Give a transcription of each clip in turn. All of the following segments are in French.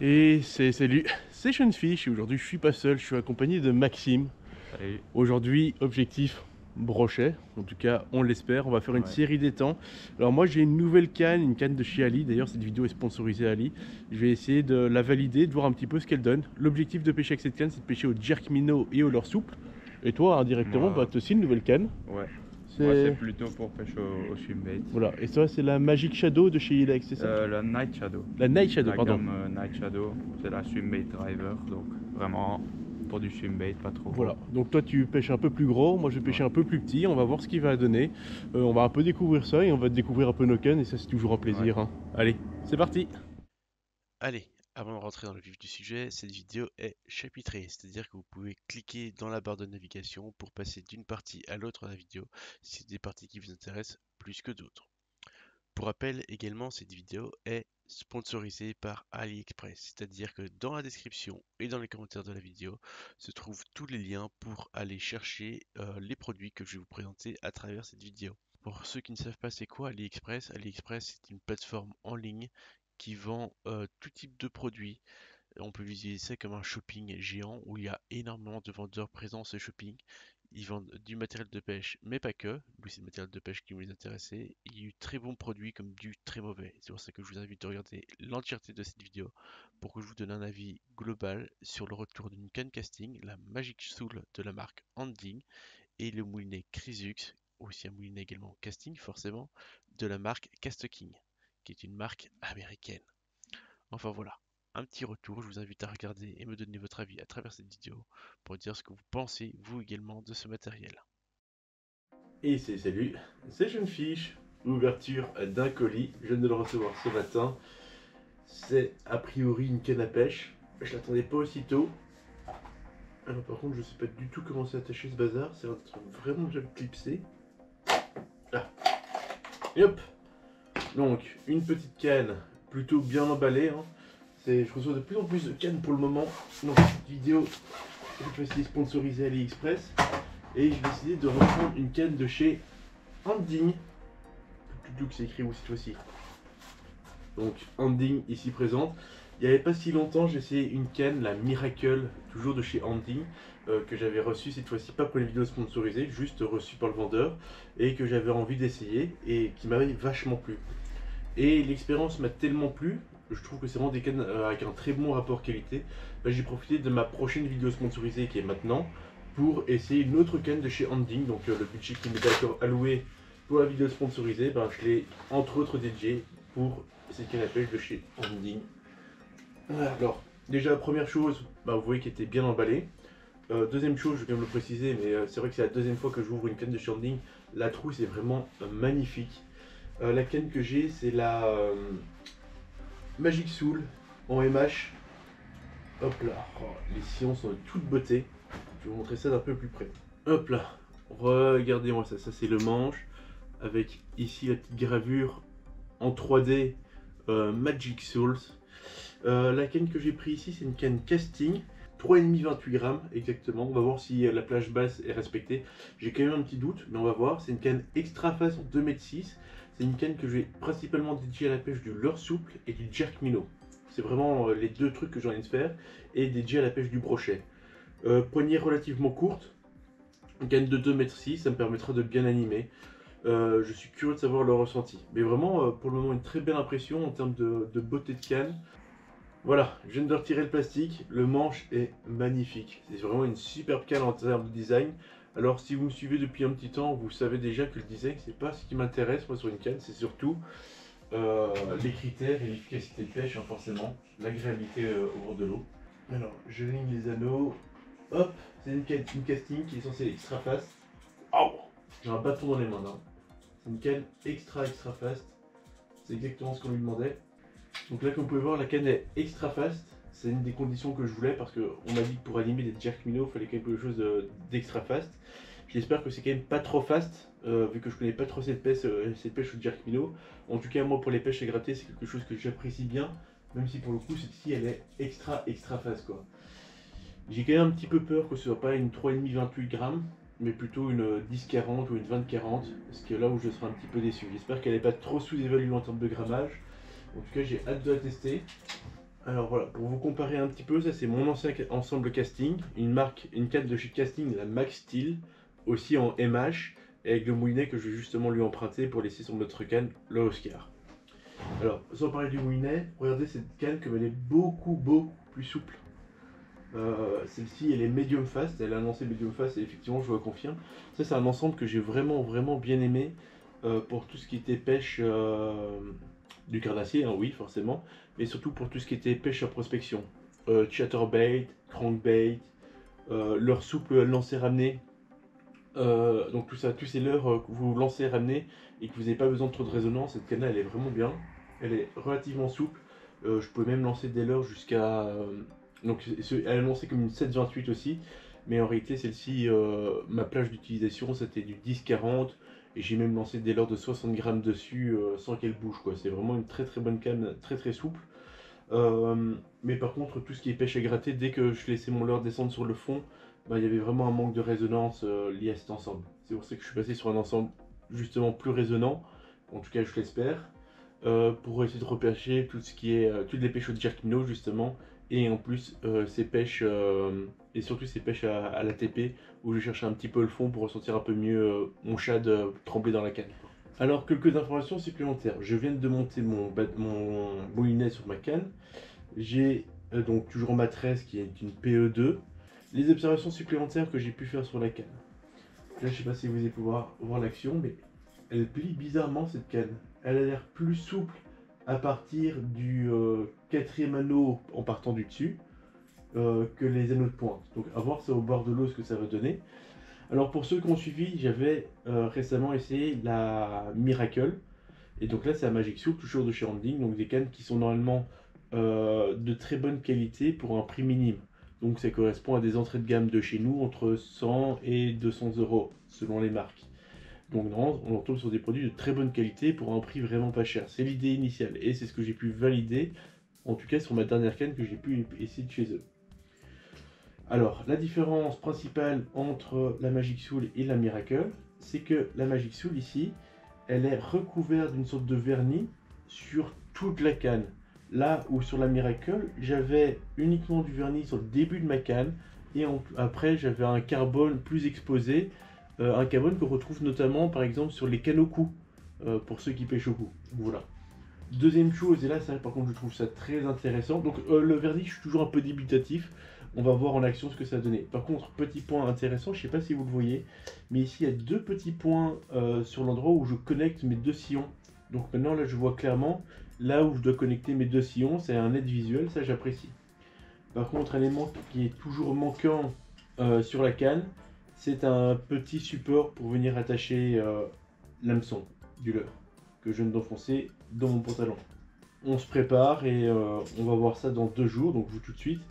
Et salut, c'est Seanfish et aujourd'hui je suis pas seul, je suis accompagné de Maxime. Salut. Aujourd'hui, objectif brochet, en tout cas on l'espère, on va faire une Ouais. série d'étangs. Alors moi j'ai une nouvelle canne, une canne de chez Ali, d'ailleurs cette vidéo est sponsorisée Ali. Je vais essayer de la valider, de voir un petit peu ce qu'elle donne. L'objectif de pêcher avec cette canne c'est de pêcher au jerk minnow et au leurre souple. Et toi indirectement, bah Moi, t'as aussi une nouvelle canne. ouais. Moi, c'est C'est... plutôt pour pêcher au swimbait. Voilà, et ça c'est la Magic Shadow de chez Ilex, c'est ça? La Night Shadow. La Night Shadow, La pardon. gamme Night Shadow, c'est la swimbait driver. Donc, vraiment pour du swimbait, pas trop gros. Voilà, donc toi tu pêches un peu plus gros, moi je vais pêcher Ouais. un peu plus petit, on va voir ce qu'il va donner. On va un peu découvrir ça et on va découvrir un peu nos cannes et ça c'est toujours un Ouais. plaisir. Hein. Allez, c'est parti. Allez, avant de rentrer dans le vif du sujet, cette vidéo est chapitrée, c'est-à-dire que vous pouvez cliquer dans la barre de navigation pour passer d'une partie à l'autre de la vidéo si c'est des parties qui vous intéressent plus que d'autres. Pour rappel, également, cette vidéo est sponsorisée par AliExpress, c'est-à-dire que dans la description et dans les commentaires de la vidéo se trouvent tous les liens pour aller chercher les produits que je vais vous présenter à travers cette vidéo. Pour ceux qui ne savent pas c'est quoi AliExpress, AliExpress c'est une plateforme en ligne qui vend tout type de produits. On peut utiliser ça comme un shopping géant où il y a énormément de vendeurs présents ce shopping. Ils vendent du matériel de pêche, mais pas que. Lui, c'est le matériel de pêche qui nous intéressait. Il y a eu très bons produits comme du très mauvais. C'est pour ça que je vous invite à regarder l'entièreté de cette vidéo pour que je vous donne un avis global sur le retour d'une canne casting, la Magic Soul de la marque Anding, et le moulinet Crisux, aussi un moulinet également casting forcément, de la marque Cast King, qui est une marque américaine. Enfin voilà, un petit retour, je vous invite à regarder et me donner votre avis à travers cette vidéo pour dire ce que vous pensez, vous également, de ce matériel. Et salut, c'est Seanfish. Ouverture d'un colis, je viens de le recevoir ce matin. C'est a priori une canne à pêche. Je l'attendais pas aussitôt. Alors par contre je sais pas du tout comment c'est attaché ce bazar, c'est un truc vraiment déjà clipsé. Ah. Et hop. Donc une petite canne plutôt bien emballée. Hein. Je reçois de plus en plus de cannes pour le moment. Donc cette vidéo, cette fois-ci sponsorisée AliExpress. Et j'ai décidé de reprendre une canne de chez Anding. Tout que c'est écrit où cette fois-ci. Donc Anding ici présente. Il n'y avait pas si longtemps, j'ai essayé une canne, la Miracle, toujours de chez Anding, que j'avais reçue cette fois-ci, pas pour les vidéos sponsorisées, juste reçue par le vendeur, et que j'avais envie d'essayer, et qui m'avait vachement plu. Et l'expérience m'a tellement plu, je trouve que c'est vraiment des cannes avec un très bon rapport qualité. Bah, j'ai profité de ma prochaine vidéo sponsorisée qui est maintenant pour essayer une autre canne de chez Anding. Donc le budget qui m'était alloué pour la vidéo sponsorisée, bah, je l'ai entre autres dédié pour cette canne à pêche de chez Anding. Alors, déjà première chose, bah, vous voyez qu'elle était bien emballée. Deuxième chose, je viens de le préciser, mais c'est vrai que c'est la deuxième fois que j'ouvre une canne de chez Anding. La trousse est vraiment magnifique. La canne que j'ai, c'est la Magic Soul en MH. Hop là, oh, les sillons sont de toute beauté. Je vais vous montrer ça d'un peu plus près. Hop là, regardez-moi ça, ça c'est le manche. Avec ici la petite gravure en 3D Magic Souls. La canne que j'ai pris ici, c'est une canne casting. 3,5 28 grammes exactement. On va voir si la plage basse est respectée. J'ai quand même un petit doute, mais on va voir. C'est une canne extra face en 2,6 m. C'est une canne que je vais principalement dédiée à la pêche du leurre souple et du jerk minnow. C'est vraiment les deux trucs que j'ai envie de faire. Et dédiée à la pêche du brochet. Poignée relativement courte. Une canne de 2,6 m, ça me permettra de bien animer. Je suis curieux de savoir le ressenti. Mais vraiment, pour le moment, une très belle impression en termes de beauté de canne. Voilà, je viens de retirer le plastique, le manche est magnifique. C'est vraiment une superbe canne en termes de design. Alors si vous me suivez depuis un petit temps, vous savez déjà que le design c'est pas ce qui m'intéresse moi sur une canne, c'est surtout les critères et l'efficacité de pêche hein, forcément, l'agréabilité au bord de l'eau. Alors je ligne les anneaux, hop, c'est une casting qui est censée être extra fast. Oh, j'ai un bâton dans les mains là. C'est une canne extra fast, c'est exactement ce qu'on lui demandait. Donc là comme vous pouvez voir la canne est extra fast, c'est une des conditions que je voulais parce qu'on m'a dit que pour animer des jerk minnow il fallait quelque chose d'extra fast. J'espère que c'est quand même pas trop fast vu que je connais pas trop cette pêche au jerk minnow. En tout cas moi pour les pêches à gratter c'est quelque chose que j'apprécie bien, même si pour le coup celle-ci elle est extra fast quoi. J'ai quand même un petit peu peur que ce soit pas une 3,5 28 grammes mais plutôt une 10-40 ou une 20-40, ce qui est là où je serai un petit peu déçu. J'espère qu'elle n'est pas trop sous-évaluée en termes de grammage. En tout cas, j'ai hâte de la tester. Alors voilà, pour vous comparer un petit peu, ça c'est mon ancien ensemble casting, une canne de chez Casting, la Max Steel, aussi en MH, avec le moulinet que je vais justement lui emprunter pour laisser sur notre canne, le Oscar. Alors, sans parler du moulinet, regardez cette canne comme elle est beaucoup plus souple. Celle-ci elle est medium fast, elle a annoncé medium fast et effectivement je vous le confirme. Ça c'est un ensemble que j'ai vraiment bien aimé pour tout ce qui était pêche du carnassier, hein, oui forcément, mais surtout pour tout ce qui était pêche à prospection. Chatterbait, crankbait, leurre souple lancer ramené. Donc tout ça, tous ces leurres que vous lancez ramener et que vous n'avez pas besoin de trop de résonance, cette canne là elle est vraiment bien. Elle est relativement souple. Je peux même lancer des leurres jusqu'à donc elle est annoncée comme une 7,28 aussi, mais en réalité celle-ci, ma plage d'utilisation c'était du 10-40 et j'ai même lancé des leurres de 60 grammes dessus sans qu'elle bouge quoi. C'est vraiment une très bonne canne, très souple. Mais par contre tout ce qui est pêche à gratter, dès que je laissais mon leurre descendre sur le fond, bah, il y avait vraiment un manque de résonance lié à cet ensemble. C'est pour ça que je suis passé sur un ensemble justement plus résonnant, en tout cas je l'espère, pour essayer de repêcher tout ce qui est toutes les pêches au jerk minnow justement. Et en plus, ces pêches, et surtout ces pêches à l'ATP, où je cherche un petit peu le fond pour ressentir un peu mieux mon shad trembler dans la canne. Alors, quelques informations supplémentaires. Je viens de monter mon moulinet sur ma canne. J'ai donc toujours ma tresse qui est une PE2. Les observations supplémentaires que j'ai pu faire sur la canne. Là, je ne sais pas si vous allez pouvoir voir l'action, mais elle plie bizarrement cette canne. Elle a l'air plus souple à partir du 4e anneau en partant du dessus que les anneaux de pointe. Donc à voir ça au bord de l'eau ce que ça va donner. Alors pour ceux qui ont suivi, j'avais récemment essayé la Miracle. Et donc là c'est la Magic Soup, toujours de chez Handling. Donc des cannes qui sont normalement de très bonne qualité pour un prix minime. Donc ça correspond à des entrées de gamme de chez nous entre 100 et 200 € selon les marques. Donc non, on tombe sur des produits de très bonne qualité pour un prix vraiment pas cher. C'est l'idée initiale et c'est ce que j'ai pu valider, en tout cas sur ma dernière canne que j'ai pu essayer de chez eux. Alors, la différence principale entre la Magic Soul et la Miracle, c'est que la Magic Soul ici, elle est recouverte d'une sorte de vernis sur toute la canne. Là où sur la Miracle, j'avais uniquement du vernis sur le début de ma canne et après j'avais un carbone plus exposé. Un carbone qu'on retrouve notamment par exemple sur les cannes au cou, pour ceux qui pêchent au cou. Voilà. Deuxième chose, et là ça, par contre je trouve ça très intéressant, donc le vernis je suis toujours un peu débutatif, on va voir en action ce que ça a donné. Par contre, petit point intéressant, je ne sais pas si vous le voyez, mais ici il y a deux petits points sur l'endroit où je connecte mes deux sillons. Donc maintenant là je vois clairement, là où je dois connecter mes deux sillons, c'est un aide visuel, ça j'apprécie. Par contre, un élément qui est toujours manquant sur la canne, c'est un petit support pour venir attacher l'hameçon du leurre que je viens d'enfoncer dans mon pantalon. On se prépare et on va voir ça dans 2 jours, donc vous tout de suite,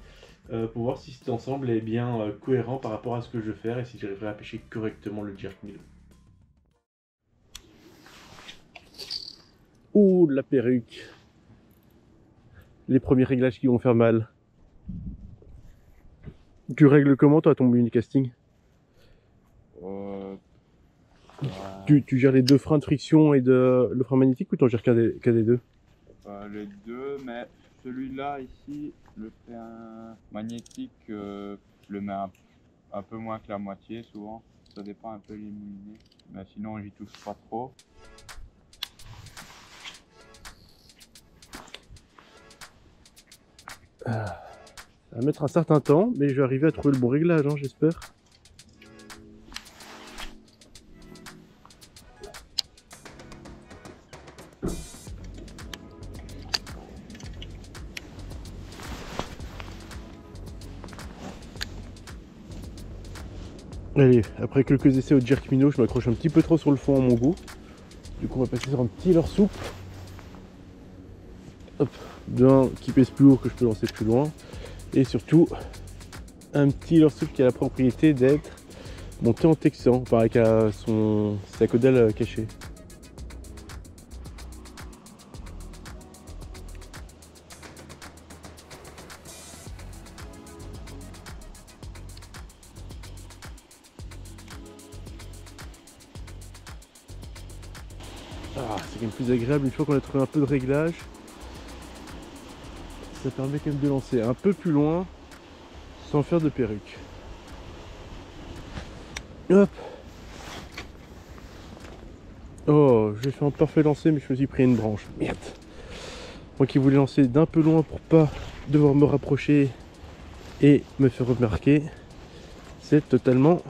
pour voir si cet ensemble est bien cohérent par rapport à ce que je veux faire et si j'arriverai à pêcher correctement le jerk minnow. Ouh, la perruque. Les premiers réglages qui vont faire mal. Tu règles comment toi ton unicasting? Tu gères les deux freins de friction et le frein magnétique ou tu en gères qu'un des deux? Les deux, mais celui-là ici, le frein magnétique, je le mets un peu moins que la moitié souvent. Ça dépend un peu les moulinets, mais sinon j'y touche pas trop. Ça va mettre un certain temps, mais je vais arriver à trouver le bon réglage, hein, j'espère. Allez, après quelques essais au jerk minnow, je m'accroche un petit peu trop sur le fond à mon goût. Du coup, on va passer sur un petit leurre souple. Hop, d'un qui pèse plus lourd que je peux lancer plus loin. Et surtout, un petit leurre souple qui a la propriété d'être monté en texan, enfin avec sa caudale cachée. Ah, c'est quand même plus agréable une fois qu'on a trouvé un peu de réglage. ça permet quand même de lancer un peu plus loin sans faire de perruque. Hop. Oh, j'ai fait un parfait lancer mais je me suis pris une branche. Merde. Moi qui voulais lancer d'un peu loin pour pas devoir me rapprocher et me faire remarquer, c'est totalement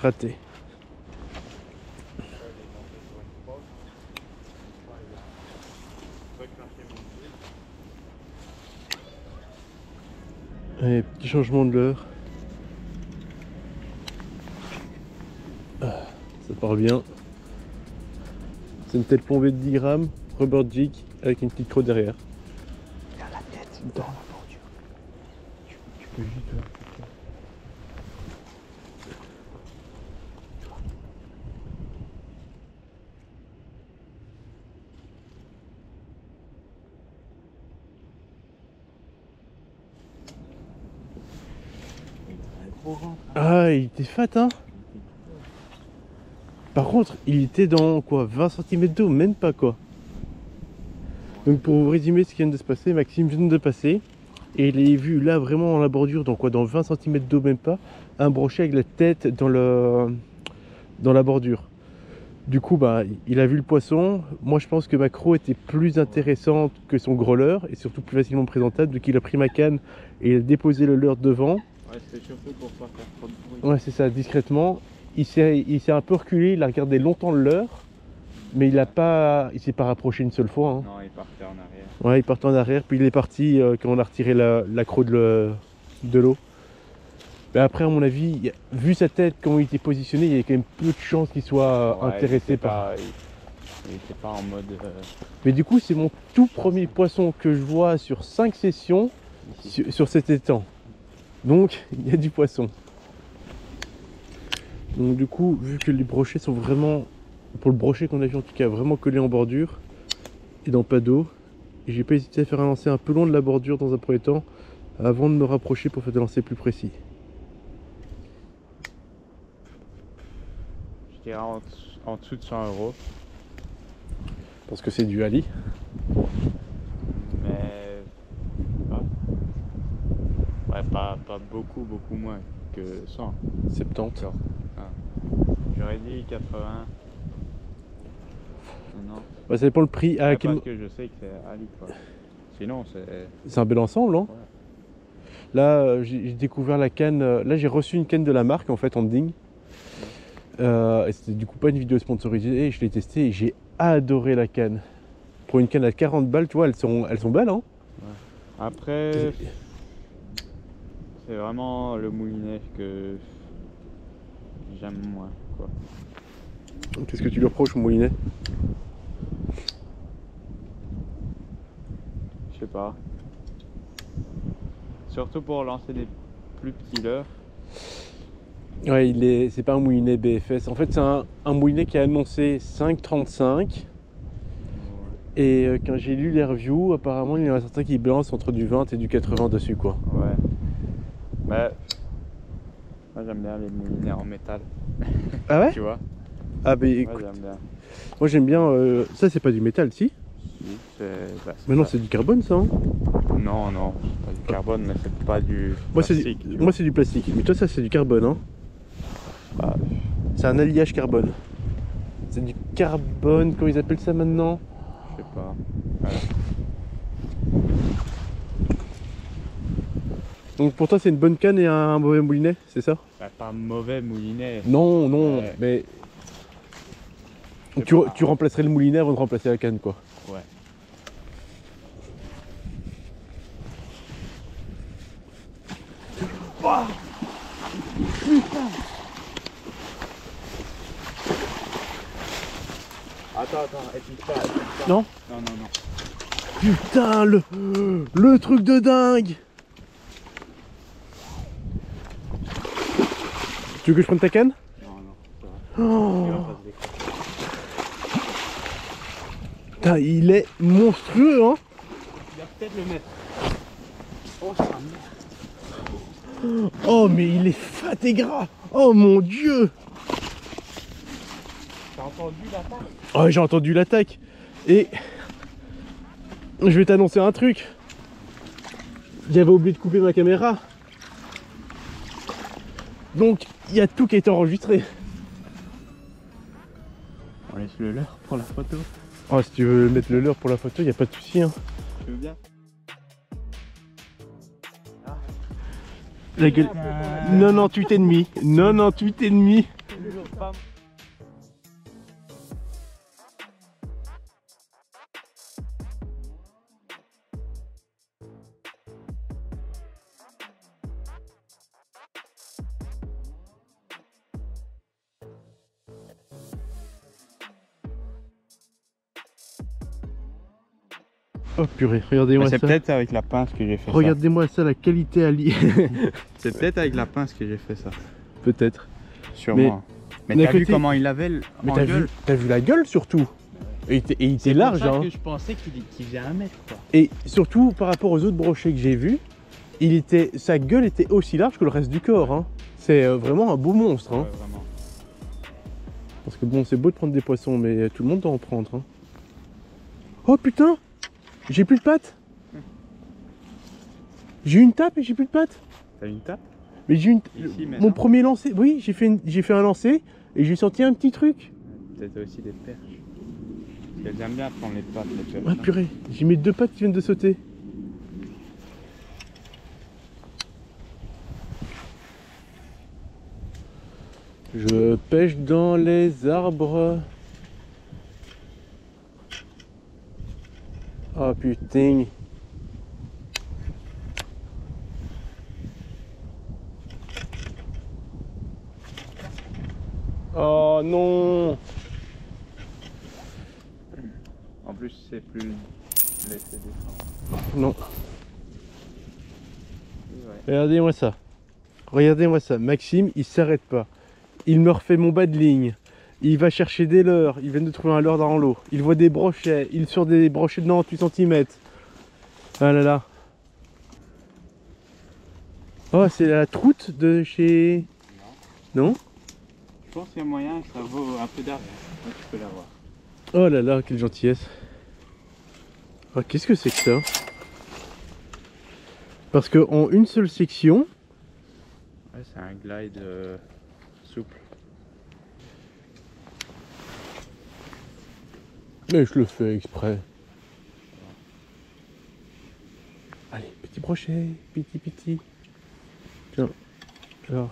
raté. Allez, petit changement de leurre. Ah, ça part bien. C'est une telle plombée de 10 grammes, rubber jig avec une petite croix derrière. Regarde la tête dans la bordure. Tu peux juste... Ah, il était fat, hein. Par contre, il était dans quoi, 20 cm d'eau, même pas quoi. Donc pour vous résumer ce qui vient de se passer, Maxime vient de passer et il est vu là vraiment dans la bordure, dans quoi, dans 20 cm d'eau, même pas, un brochet avec la tête dans la bordure. Du coup, bah, il a vu le poisson. Moi, je pense que ma croc était plus intéressante que son gros leurre et surtout plus facilement présentable. Donc, il a pris ma canne et il a déposé le leurre devant. Ouais, c'était surtout pour pas faire trop de bruit. Ouais, c'est ça, discrètement. Il s'est un peu reculé, il a regardé longtemps le leurre, mais il s'est pas rapproché une seule fois. Hein. Non, il partait en arrière. Ouais, il partait en arrière, puis il est parti quand on a retiré la croc de l'eau. Mais après, à mon avis, vu sa tête, comment il était positionné, il y avait quand même peu de chances qu'il soit intéressé par... Il était pas en mode... Mais du coup, c'est mon tout premier poisson que je vois sur 5 sessions sur cet étang. Donc, il y a du poisson. Donc du coup, vu que les brochets sont vraiment, pour le brochet qu'on a vu en tout cas, vraiment collés en bordure et dans pas d'eau, et j'ai pas hésité à faire un lancer un peu long de la bordure dans un premier temps avant de me rapprocher pour faire des lancers plus précis. Je dirais en dessous de 100 €. Parce que c'est du Ali. Mais... Ouais, pas beaucoup moins que 100. 70. J'aurais dit 80. Non. Bah, ça dépend le prix. Parce que je sais que c'est Ali quoi. Sinon c'est un bel ensemble, hein. Ouais. Là, j'ai découvert la canne. Là, j'ai reçu une canne de la marque en fait en digne. Et c'était du coup pas une vidéo sponsorisée. Et je l'ai testé et j'ai adoré la canne. Pour une canne à 40 balles, tu vois, elles sont belles, hein. Ouais. Après, c'est vraiment le moulinet que j'aime moins, quoi. Qu'est-ce que tu lui reproches au moulinet? Je sais pas. Surtout pour lancer des plus petits leurres. Ouais, c'est pas un moulinet BFS. En fait, c'est un moulinet qui a annoncé 5,35. Et quand j'ai lu les reviews, apparemment, il y en a certains qui balancent entre du 20 et du 80 dessus, quoi. Ouais. Mais moi, j'aime bien les moulinets en métal. Ah ouais? Tu vois? Ah bah Ouais, écoute, j'aime bien. moi j'aime bien... ça, c'est pas du métal, si? Si, Mais non, c'est du carbone, ça, hein? Non, non, c'est pas du carbone, mais c'est pas du Moi, plastique. moi, c'est du plastique. Mais toi, ça, c'est du carbone, hein? Bah, C'est un alliage carbone. C'est du carbone, comment ils appellent ça maintenant? je sais pas. Voilà. Donc pour toi, c'est une bonne canne et un mauvais moulinet, c'est ça? Bah, pas mauvais moulinet. Non, non, Ouais. mais... Je sais Tu pas. remplacerais le moulinet avant de remplacer la canne, quoi. Ouais. Attends, épice pas. Non? Non. Putain, le truc de dingue! Tu veux que je prenne ta canne? Non, Oh, il va pas se décrocher. putain, il est monstrueux, hein? Il va peut-être le mettre. Oh, sa mère. Oh, mais il est fat et gras! Oh mon dieu! T'as entendu l'attaque? Oh, j'ai entendu l'attaque. Et je vais t'annoncer un truc. J'avais oublié de couper ma caméra. Donc, il y a tout qui a été enregistré. On laisse le leurre pour la photo. Oh, si tu veux mettre le leurre pour la photo, il n'y a pas de souci. Hein. Tu veux bien? La gueule. 98,5. 98,5. Oh purée, regardez-moi ça. C'est peut-être avec la pince que j'ai fait Regardez-moi ça, la qualité à lire. ça. C'est peut-être avec la pince que j'ai fait ça. Peut-être. Sûrement. Mais d'un t'as vu côté- comment il avait Mais en t'as gueule? vu la gueule surtout. Et il était large. Hein. je pensais qu'il faisait 1 mètre quoi. Et surtout par rapport aux autres brochets que j'ai vus, sa gueule était aussi large que le reste du corps. Hein. C'est vraiment un beau monstre. Hein. Ouais, vraiment. Parce que bon, c'est beau de prendre des poissons, mais tout le monde doit en prendre. Hein. Oh putain, j'ai plus de pattes. J'ai eu une tape et j'ai plus de pattes. T'as une tape? Mais j'ai une... Ici, Mon maintenant premier lancer, oui, j'ai fait un lancer et j'ai senti un petit truc. Peut-être aussi des perches. Parce qu'elles aiment bien prendre les pattes, les perches. Ah purée, j'ai mes 2 pattes qui viennent de sauter. Je pêche dans les arbres. Oh putain. Oh non. En plus, c'est plus laisser descendre. Non. Ouais. Regardez-moi ça. Regardez-moi ça. Maxime, il s'arrête pas. Il me refait mon bas de ligne. Il va chercher des leurres. Il vient de trouver un leurre dans l'eau. Il voit des brochets. Il sur des brochets de 98 cm. Ah là là. Oh, c'est la troute de chez... Non? Je pense qu'il y a moyen que ça vaut un peu d'argent. Là, tu peux l'avoir. Oh là là, quelle gentillesse. Oh, qu'est-ce que c'est que ça? Parce que en une seule section... Ouais, c'est un glide souple. Mais je le fais exprès. Allez, petit brochet, petit. Tiens. Alors.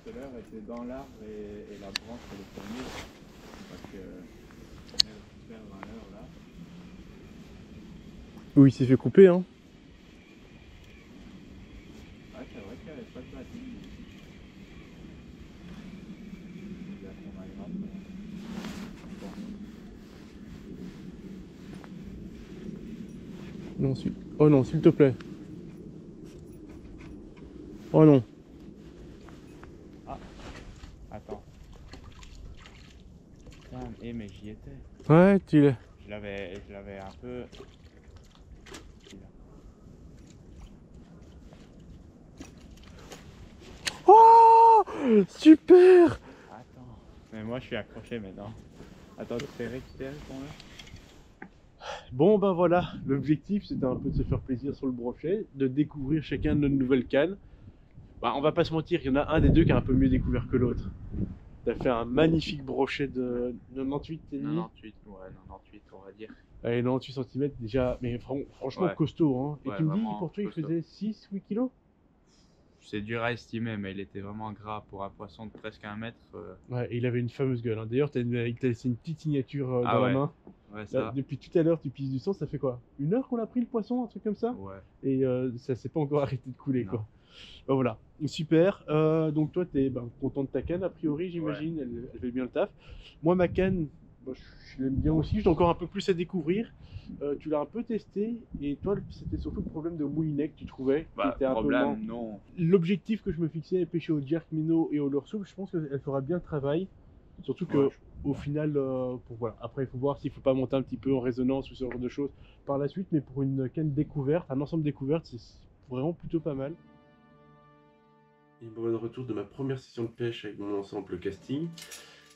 Tout à l'heure était dans l'arbre et la branche elle est tournée. Parce que on est au faire dans l'heure là. Oui, il s'est fait couper, hein. Ah, c'est vrai qu'il n'y avait pas de batterie. Il y a son aggrappe. Non, oh non, s'il te plaît. Oh non. Attends. Putain, mais j'y étais. Ouais, tu l'as. Je l'avais un peu. Oh, super. Attends. Mais moi je suis accroché maintenant. Attends, tu fais récupérer ton leurre. Bon ben voilà, l'objectif c'était un peu de se faire plaisir sur le brochet, de découvrir chacun de nos nouvelles cannes. Bah, on va pas se mentir, il y en a un des deux qui a un peu mieux découvert que l'autre. T'as fait un magnifique brochet de 98, t'es dit 98, ouais, 98 on va dire. Allez, 98 cm déjà, mais franchement Ouais. costaud. Hein. Et Ouais, tu me dis vraiment pour toi il costaud. faisait 6-8 kilos? C'est dur à estimer, mais il était vraiment gras pour un poisson de presque 1 mètre. Ouais, et il avait une fameuse gueule. Hein. D'ailleurs, il t'a laissé une petite signature Ah dans ouais. la main. Ouais, Là, ça. depuis tout à l'heure, tu pisses du sang, ça fait quoi? 1 heure qu'on a pris le poisson, un truc comme ça? Ouais. Et ça s'est pas encore arrêté de couler, Non. quoi. Bah, voilà, super. Donc toi, t'es content de ta canne, a priori, j'imagine. Elle fait bien le taf. Moi, ma canne, bah, je l'aime bien aussi. J'ai encore un peu plus à découvrir. Tu l'as un peu testé. Et toi, c'était surtout le problème de moulinet que tu trouvais. Qui Bah, était un peu lent. problème, non. L'objectif que je me fixais, pêcher au jerk minnow et au leurre souple, je pense qu'elle fera bien le travail. Surtout que, Ouais, au final, voilà. Après, il faut voir s'il faut pas monter un petit peu en résonance ou ce genre de choses par la suite. Mais pour une canne découverte, un ensemble découverte, c'est vraiment plutôt pas mal. Et bon, de retour de ma première session de pêche avec mon ensemble casting.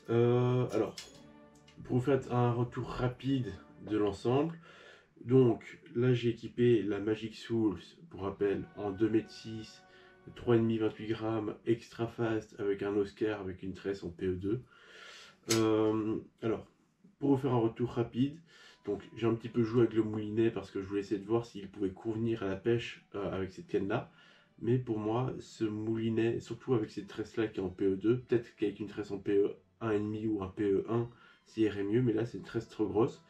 Alors, pour vous faire un retour rapide de l'ensemble, Donc là j'ai équipé la Magic Souls, pour rappel, en 2,6 m, 3,5 28 grammes, extra fast avec un Oscar avec une tresse en PE2. Alors, pour vous faire un retour rapide, donc j'ai un petit peu joué avec le moulinet parce que je voulais essayer de voir s'il pouvait convenir à la pêche avec cette canne là. Mais pour moi, ce moulinet, surtout avec cette tresse là qui est en PE2, peut-être qu'avec une tresse en PE1,5 ou un PE1, ça irait mieux, mais là c'est une tresse trop grosse.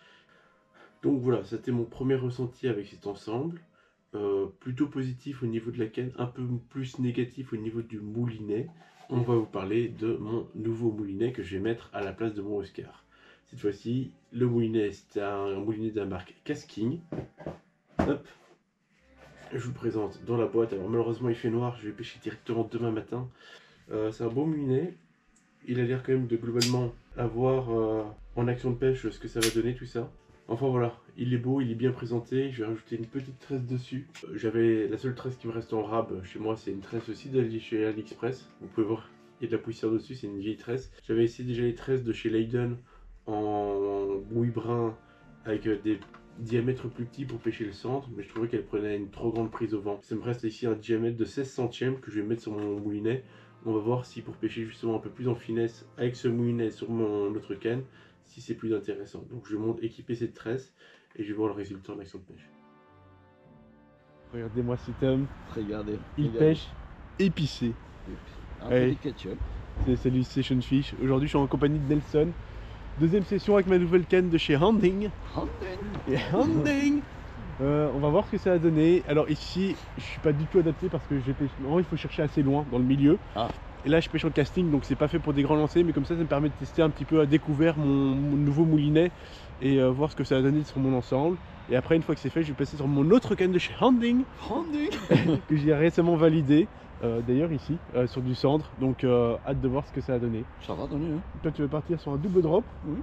Donc voilà, c'était mon premier ressenti avec cet ensemble. Plutôt positif au niveau de la canne, un peu plus négatif au niveau du moulinet. On va vous parler de mon nouveau moulinet que je vais mettre à la place de mon Oscar. Cette fois-ci, le moulinet, c'est un moulinet de la marque Casking. Hop, je vous le présente dans la boîte. Alors malheureusement il fait noir, je vais pêcher directement demain matin. C'est un beau moulinet. Il a l'air quand même de globalement avoir en action de pêche ce que ça va donner tout ça. Enfin voilà, il est beau, il est bien présenté. Je vais rajouter une petite tresse dessus. J'avais la seule tresse qui me reste en rab chez moi, c'est une tresse aussi de chez AliExpress. Vous pouvez voir, il y a de la poussière dessus, c'est une vieille tresse. J'avais essayé déjà les tresses de chez Leyden en bouille brun avec des diamètres plus petits pour pêcher le centre, mais je trouvais qu'elle prenait une trop grande prise au vent. Ça me reste ici un diamètre de 16 centièmes que je vais mettre sur mon moulinet. On va voir si pour pêcher justement un peu plus en finesse avec ce moulinet sur mon autre canne, si c'est plus intéressant. Donc je monte équiper cette tresse et je vais voir le résultat en action de pêche. Regardez-moi cet homme, Regardez. il pêche épicé. Un Allez. peu de ketchup. Salut Session Fish. Aujourd'hui je suis en compagnie de Nelson. Deuxième session avec ma nouvelle canne de chez Handing. Et Handing on va voir ce que ça a donné. Alors ici je suis pas du tout adapté parce que j'ai pêché. Non, il faut chercher assez loin dans le milieu. Ah. Et là je pêche en casting, donc c'est pas fait pour des grands lancers, mais comme ça me permet de tester un petit peu à découvert mon nouveau moulinet et voir ce que ça a donné sur mon ensemble. Et après une fois que c'est fait, je vais passer sur mon autre canne de chez Handing que j'ai récemment validé. D'ailleurs ici sur du cendre, donc hâte de voir ce que ça a donné. Ça va donner, hein. Toi tu veux partir sur un double drop? Oui.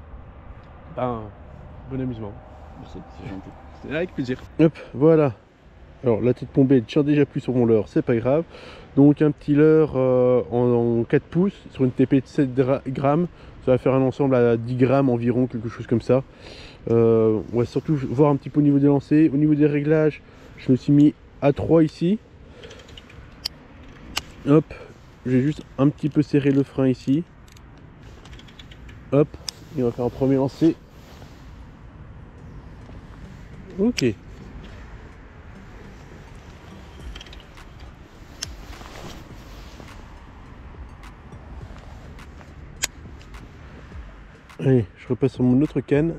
Ben, bon amusement. Merci, c'est gentil. C'est avec plaisir. Hop, voilà. Alors la tête pombée ne tient déjà plus sur mon leurre, c'est pas grave. Donc un petit leurre en 4 pouces sur une TP de 7 grammes. Ça va faire un ensemble à 10 grammes environ, quelque chose comme ça. On va surtout voir un petit peu au niveau des lancers. Au niveau des réglages, je me suis mis à 3 ici. Hop, j'ai juste un petit peu serré le frein ici. Hop, et on va faire un premier lancer. Ok. Allez, je repasse sur mon autre canne.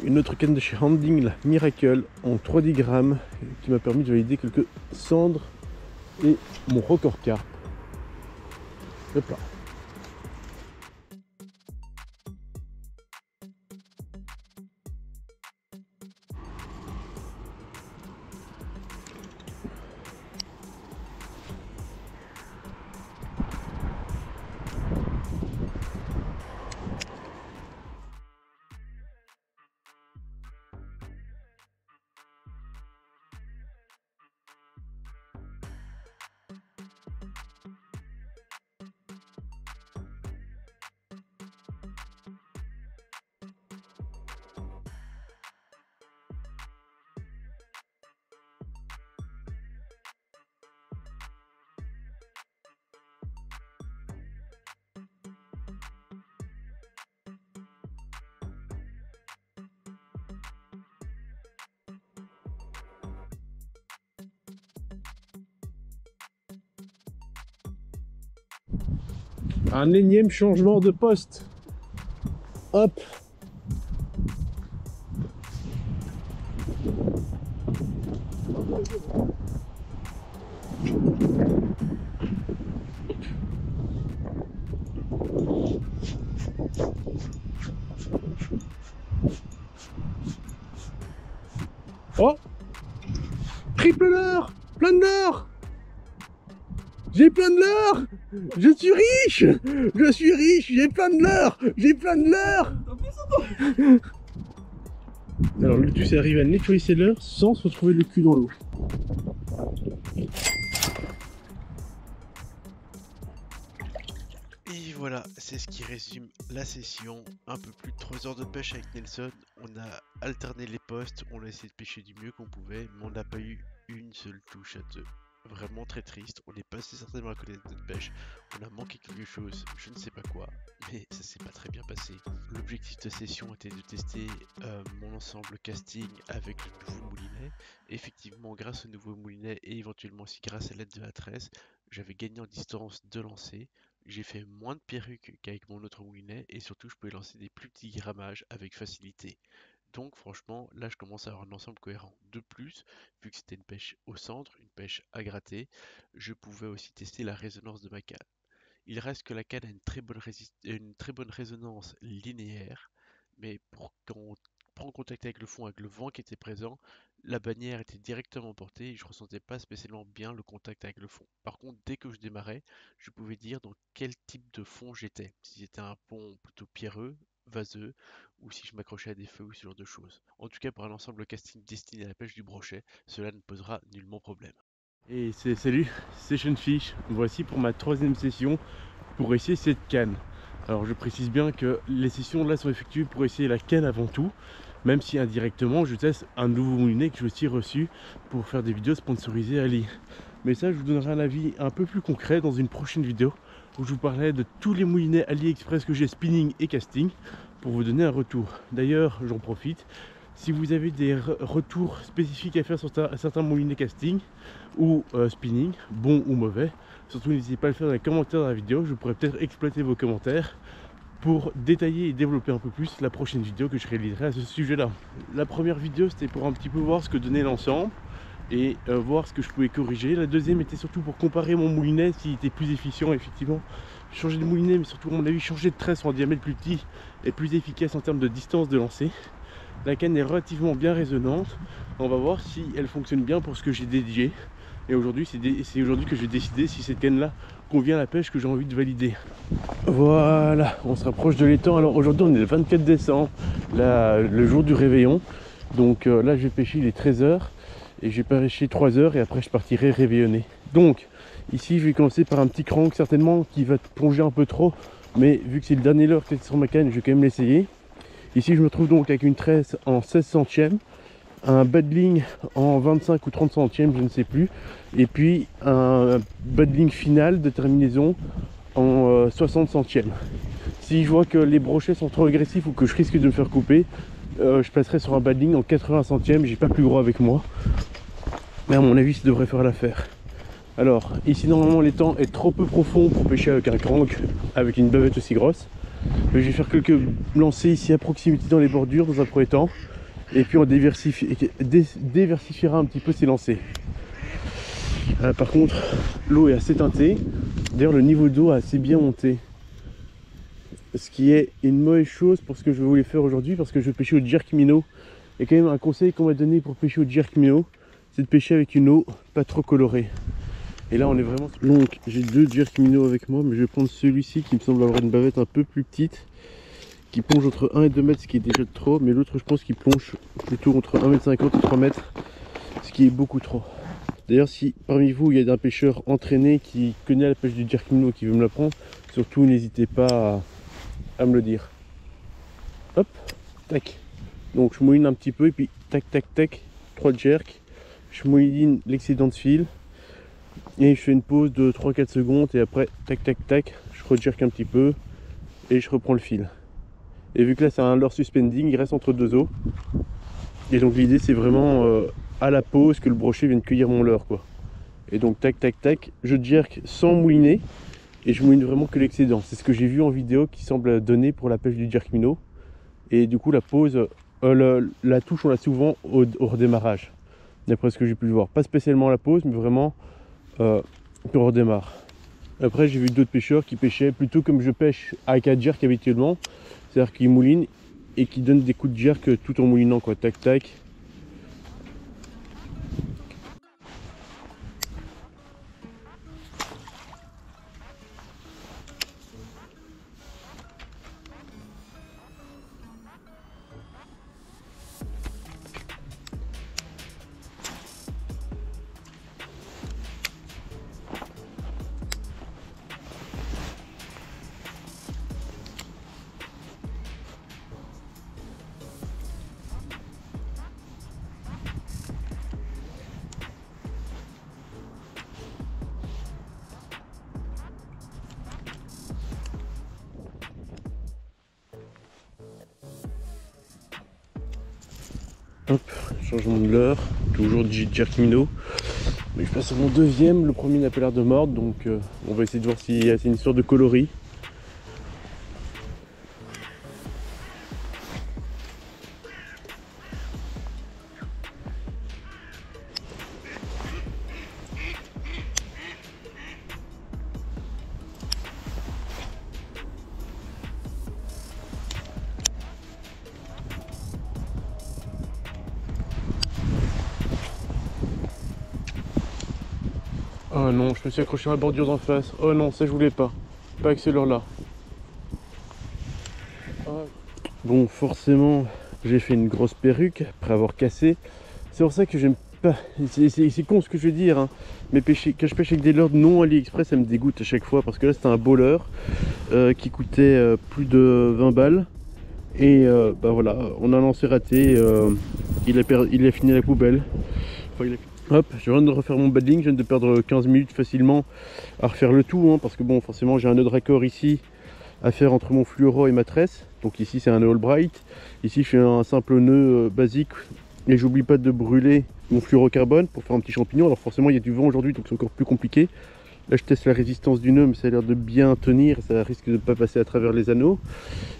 Une autre canne de chez Handing, la Miracle, en 3,10 grammes, qui m'a permis de valider quelques cendres et mon record carp. Hop là. Un énième changement de poste. Hop. Oh, triple leurre, plein de leurre. J'ai plein de leurre. Je suis riche. Je suis riche. J'ai plein de leurre. J'ai plein de leurre. Alors le tout c'est d'arriver à nettoyer ses leurres sans se retrouver le cul dans l'eau. Et voilà, c'est ce qui résume la session. Un peu plus de 3 heures de pêche avec Nelson. On a alterné les postes, on a essayé de pêcher du mieux qu'on pouvait, mais on n'a pas eu une seule touche à 2. Vraiment très triste, on est passé certainement à côté de notre pêche, on a manqué quelque chose, je ne sais pas quoi, mais ça s'est pas très bien passé. L'objectif de session était de tester mon ensemble casting avec le nouveau moulinet. Effectivement, grâce au nouveau moulinet et éventuellement aussi grâce à l'aide de la tresse, j'avais gagné en distance de lancer. J'ai fait moins de perruques qu'avec mon autre moulinet et surtout je pouvais lancer des plus petits grammages avec facilité. Donc franchement, là je commence à avoir un ensemble cohérent. De plus, vu que c'était une pêche au centre, une pêche à gratter, je pouvais aussi tester la résonance de ma canne. Il reste que la canne a une très bonne résonance linéaire, mais quand on prend contact avec le vent qui était présent, la bannière était directement portée et je ressentais pas spécialement bien le contact avec le fond. Par contre, dès que je démarrais, je pouvais dire dans quel type de fond j'étais. Si c'était un pont plutôt pierreux, vaseux, ou si je m'accrochais à des feux ou ce genre de choses. En tout cas, pour un ensemble casting destiné à la pêche du brochet, cela ne posera nullement problème. Et salut, Session Fish. Voici pour ma 3e session pour essayer cette canne. Alors je précise bien que les sessions là sont effectuées pour essayer la canne avant tout, même si indirectement je teste un nouveau moulinet que j'ai aussi reçu pour faire des vidéos sponsorisées Ali. Mais ça, je vous donnerai un avis un peu plus concret dans une prochaine vidéo où je vous parlerai de tous les moulinets AliExpress que j'ai spinning et casting pour vous donner un retour. D'ailleurs, j'en profite. Si vous avez des retours spécifiques à faire sur certains moulinets casting ou spinning, bons ou mauvais, surtout n'hésitez pas à le faire dans les commentaires de la vidéo. Je pourrais peut-être exploiter vos commentaires pour détailler et développer un peu plus la prochaine vidéo que je réaliserai à ce sujet-là. La première vidéo, c'était pour un petit peu voir ce que donnait l'ensemble et voir ce que je pouvais corriger. La deuxième était surtout pour comparer mon moulinet, s'il était plus efficient. Effectivement, changer de moulinet, mais surtout à mon avis changer de tresse en diamètre plus petit et plus efficace en termes de distance de lancer. La canne est relativement bien résonante. On va voir si elle fonctionne bien pour ce que j'ai dédié. Et aujourd'hui, c'est aujourd'hui que je vais décider si cette canne-là convient à la pêche que j'ai envie de valider. Voilà, on se rapproche de l'étang. Alors aujourd'hui, on est le 24 décembre, le jour du réveillon. Donc là, je vais pêcher, il est 13h. Et je vais pêcher 3h et après, je partirai réveillonner. Donc, ici, je vais commencer par un petit crank, certainement, qui va plonger un peu trop. Mais vu que c'est le dernier leurre qui est sur ma canne, je vais quand même l'essayer. Ici je me trouve donc avec une tresse en 16 centièmes, un badling en 25 ou 30 centièmes, je ne sais plus, et puis un badling final de terminaison en 60 centièmes. Si je vois que les brochets sont trop agressifs ou que je risque de me faire couper, je passerai sur un badling en 80 centièmes, j'ai pas plus gros avec moi, mais à mon avis ça devrait faire l'affaire. Alors ici normalement l'étang est trop peu profond pour pêcher avec un crank, avec une bavette aussi grosse. Je vais faire quelques lancers ici à proximité dans les bordures dans un premier temps. Et puis on diversifiera un petit peu ces lancers. Par contre, l'eau est assez teintée. D'ailleurs, le niveau d'eau a assez bien monté. Ce qui est une mauvaise chose pour ce que je voulais faire aujourd'hui, parce que je vais pêcher au jerk minnow. Et quand même un conseil qu'on m'a donné pour pêcher au jerk minnow, c'est de pêcher avec une eau pas trop colorée. Et là on est vraiment... Donc j'ai 2 jerk minnow avec moi, mais je vais prendre celui-ci qui me semble avoir une bavette un peu plus petite, qui plonge entre 1 et 2 mètres, ce qui est déjà trop, mais l'autre je pense qu'il plonge plutôt entre 1,50 m et 3 mètres, ce qui est beaucoup trop. D'ailleurs, si parmi vous il y a un pêcheur entraîné qui connaît la pêche du jerk minnow qui veut me l'apprendre, surtout n'hésitez pas à me le dire. Hop, tac. Donc je mouline un petit peu et puis tac tac tac, 3 jerks, je mouline l'excédent de fil. Et je fais une pause de 3-4 secondes et après tac tac tac, je rejerk un petit peu et je reprends le fil. Et vu que là c'est un leurre suspending, il reste entre 2 eaux. Et donc l'idée c'est vraiment à la pause que le brochet vienne cueillir mon leurre quoi. Et donc tac tac tac, je jerk sans mouliner et je mouline vraiment que l'excédent. C'est ce que j'ai vu en vidéo qui semble donner pour la pêche du jerk minnow. Et du coup la pause, la touche on l'a souvent au redémarrage. D'après ce que j'ai pu le voir. Pas spécialement la pause mais vraiment... puis on redémarre. Après j'ai vu d'autres pêcheurs qui pêchaient plutôt comme je pêche avec un jerk habituellement, c'est-à-dire qu'ils moulinent et qui donnent des coups de jerk tout en moulinant quoi, tac tac. Hop, changement de leurre, toujours Jerkmino. Mais je passe à mon deuxième, le premier n'a pas l'air de mordre, donc on va essayer de voir si c'est une histoire de coloris. Oh non, je me suis accroché à la bordure d'en face. Oh non, ça je voulais pas. Pas avec ce leurre-là. Oh. Bon, forcément, j'ai fait une grosse perruque après avoir cassé. C'est pour ça que j'aime pas. C'est con ce que je veux dire, hein. Mais quand je pêche avec des leurres non AliExpress, ça me dégoûte à chaque fois. Parce que là, c'était un beau leurre qui coûtait plus de 20 balles. Et bah voilà, on a un lancé raté. Il a fini à la poubelle. Enfin, hop, je viens de refaire mon baddling, je viens de perdre 15 minutes facilement à refaire le tout, hein, parce que bon, forcément j'ai un nœud de raccord ici à faire entre mon fluoro et ma tresse. Donc ici c'est un nœud Albright, ici je fais un simple nœud basique et j'oublie pas de brûler mon fluorocarbone pour faire un petit champignon. Alors forcément il y a du vent aujourd'hui donc c'est encore plus compliqué. Là je teste la résistance du nœud mais ça a l'air de bien tenir, ça risque de ne pas passer à travers les anneaux.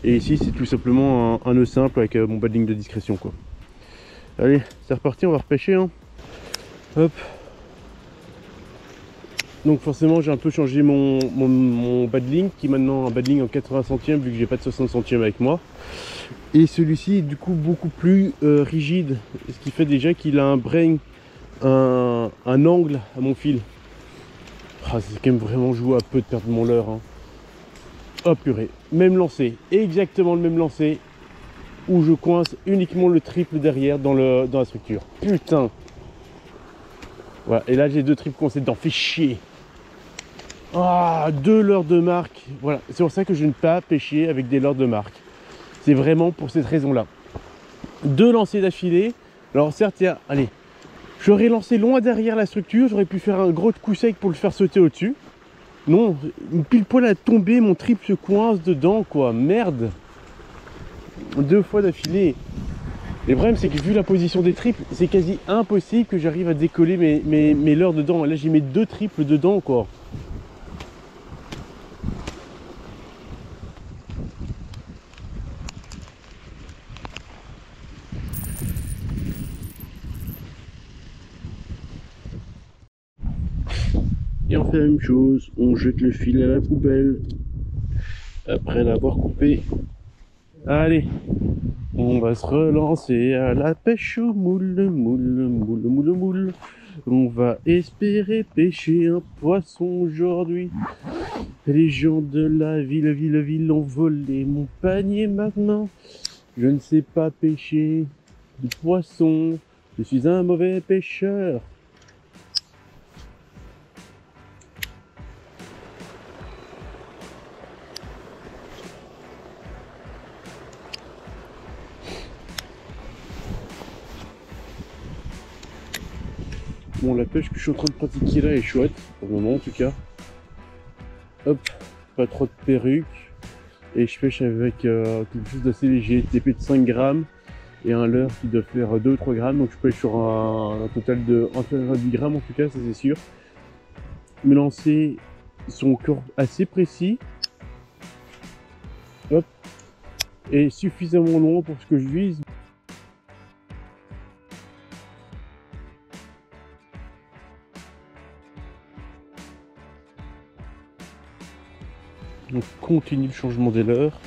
Et ici c'est tout simplement un nœud simple avec mon baddling de discrétion quoi. Allez, c'est reparti, on va repêcher hein. Hop. Donc forcément j'ai un peu changé mon baddling qui est maintenant un baddling en 80 centièmes vu que j'ai pas de 60 centièmes avec moi. Et celui-ci est du coup beaucoup plus rigide, ce qui fait déjà qu'il a un brain, un angle à mon fil. Ah, c'est quand même vraiment joué à peu de perdre mon leurre. Hein. Oh purée, même lancé, exactement le même lancé où je coince uniquement le triple derrière dans la structure. Putain. Voilà, et là j'ai deux triples coincés dedans, fait chier. Ah, deux leurres de marque. Voilà, c'est pour ça que je ne peux pas pêcher avec des leurres de marque. C'est vraiment pour cette raison-là. Deux lancers d'affilée. Alors certes, il y a, allez, j'aurais lancé loin derrière la structure, j'aurais pu faire un gros coup sec pour le faire sauter au-dessus. Non, pile poil à tomber, mon triple se coince dedans, quoi. Merde. Deux fois d'affilée. Le problème c'est que vu la position des triples, c'est quasi impossible que j'arrive à décoller mes leurres dedans. Là j'ai mis deux triples dedans quoi. Et on fait la même chose, on jette le fil à la poubelle après l'avoir coupé. Allez, on va se relancer à la pêche au moule, moule. On va espérer pêcher un poisson aujourd'hui. Les gens de la ville ont volé mon panier maintenant. Je ne sais pas pêcher du poisson. Je suis un mauvais pêcheur. Bon, la pêche que je suis en train de pratiquer là est chouette, pour le moment en tout cas. Hop, pas trop de perruque. Et je pêche avec quelque chose d'assez léger, TP de 5 grammes et un leurre qui doit faire 2 ou 3 grammes. Donc je pêche sur un total de 10 grammes en tout cas, ça c'est sûr. Mes lancers sont encore assez précis. Hop, et suffisamment long pour ce que je vise. On continue le changement des leurres.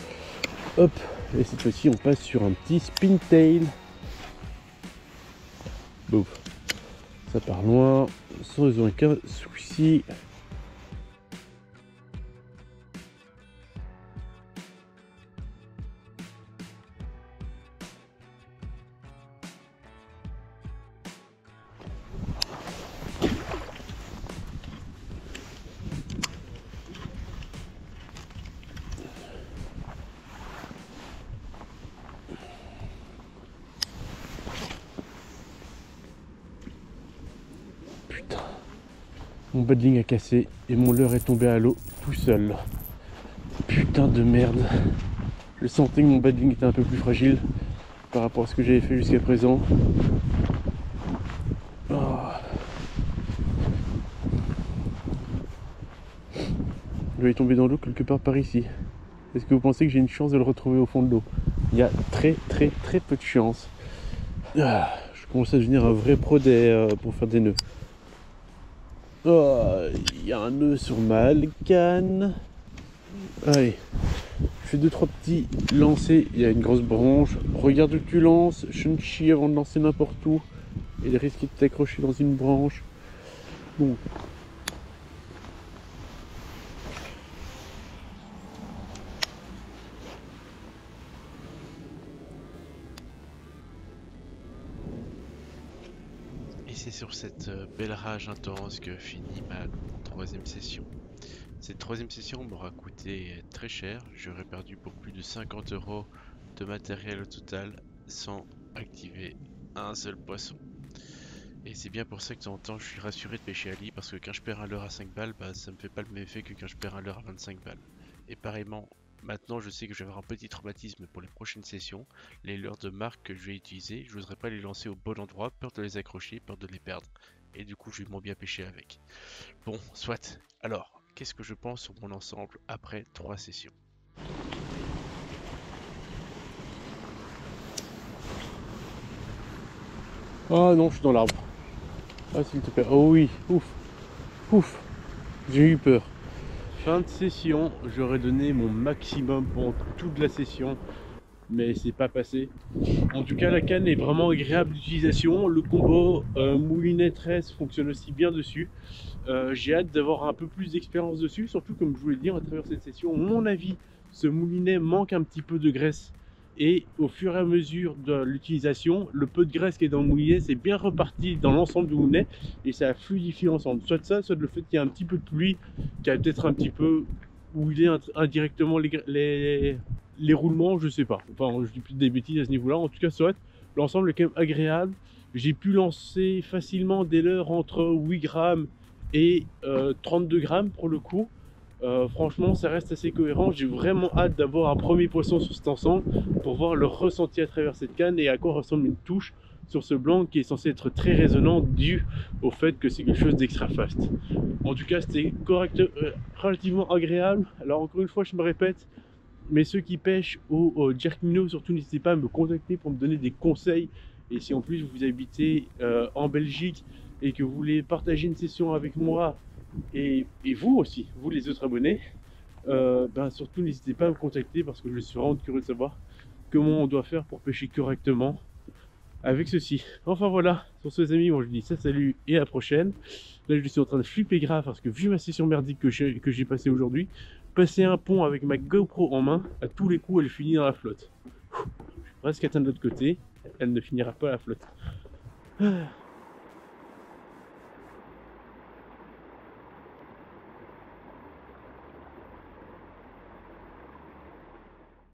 Hop, et cette fois-ci on passe sur un petit spin tail. Bouf. Ça part loin, sans aucun souci. Mon baddling a cassé et mon leurre est tombé à l'eau tout seul. Putain de merde. Je sentais que mon baddling était un peu plus fragile. par rapport à ce que j'avais fait jusqu'à présent. Oh. Je vais y tomber dans l'eau quelque part par ici. Est-ce que vous pensez que j'ai une chance de le retrouver au fond de l'eau? Il y a très peu de chance. Ah, je commence à devenir un vrai pro pour faire des nœuds. Oh, il y a un nœud sur ma canne. Allez, je fais 2-3 petits lancers. Il y a une grosse branche. Regarde où tu lances. Je ne chie avant de lancer n'importe où. Et de risquer de t'accrocher dans une branche. Bon. Et c'est sur cette belle rage intense que finit ma 3e session. Cette 3e session m'aura coûté très cher, j'aurais perdu pour plus de 50 € de matériel au total sans activer un seul poisson. Et c'est bien pour ça que de temps en temps je suis rassuré de pêcher à lit, parce que quand je perds un leurre à 5 balles, bah, ça me fait pas le même effet que quand je perds un leurre à 25 balles. Et pareillement, maintenant je sais que je vais avoir un petit traumatisme pour les prochaines sessions. Les leurres de marque que je vais utiliser, je voudrais pas les lancer au bon endroit, peur de les accrocher, peur de les perdre. Et du coup je vais moins bien pêcher avec. Bon, soit. Alors, qu'est-ce que je pense sur mon ensemble après 3 sessions? Oh non, je suis dans l'arbre. Ah s'il te plaît. Oh oui, ouf. Ouf. J'ai eu peur. Fin de session, j'aurais donné mon maximum pour toute la session, mais c'est pas passé. En tout cas, la canne est vraiment agréable d'utilisation. Le combo moulinet 13 fonctionne aussi bien dessus. J'ai hâte d'avoir un peu plus d'expérience dessus, surtout comme je vous l'ai dit à travers cette session, à mon avis, ce moulinet manque un petit peu de graisse. Et au fur et à mesure de l'utilisation, le peu de graisse qui est dans le moulinet, c'est bien reparti dans l'ensemble du moulinet et ça a fluidifié ensemble. Soit ça, soit le fait qu'il y a un petit peu de pluie qui a peut-être un petit peu huilé indirectement les roulements, je sais pas. Enfin, je dis plus des bêtises à ce niveau-là. En tout cas, soit l'ensemble est quand même agréable. J'ai pu lancer facilement des leurres entre 8 grammes et 32 grammes pour le coup. Franchement, ça reste assez cohérent. J'ai vraiment hâte d'avoir un premier poisson sur cet ensemble pour voir le ressenti à travers cette canne et à quoi ressemble une touche sur ce blanc qui est censé être très résonnant dû au fait que c'est quelque chose d'extra fast. En tout cas, c'était relativement agréable. Alors encore une fois, je me répète, mais ceux qui pêchent au jerk minnow, surtout n'hésitez pas à me contacter pour me donner des conseils. Et si en plus vous habitez en Belgique et que vous voulez partager une session avec moi, et vous aussi, vous les autres abonnés, ben surtout n'hésitez pas à me contacter parce que je suis vraiment curieux de savoir comment on doit faire pour pêcher correctement avec ceci. Enfin voilà, sur ce les amis, moi je vous dis ça, salut et à la prochaine. Là je suis en train de flipper grave parce que vu ma session merdique que j'ai passée aujourd'hui, passer un pont avec ma GoPro en main, à tous les coups elle finit dans la flotte. Je suis presque atteint de l'autre côté, elle ne finira pas à la flotte.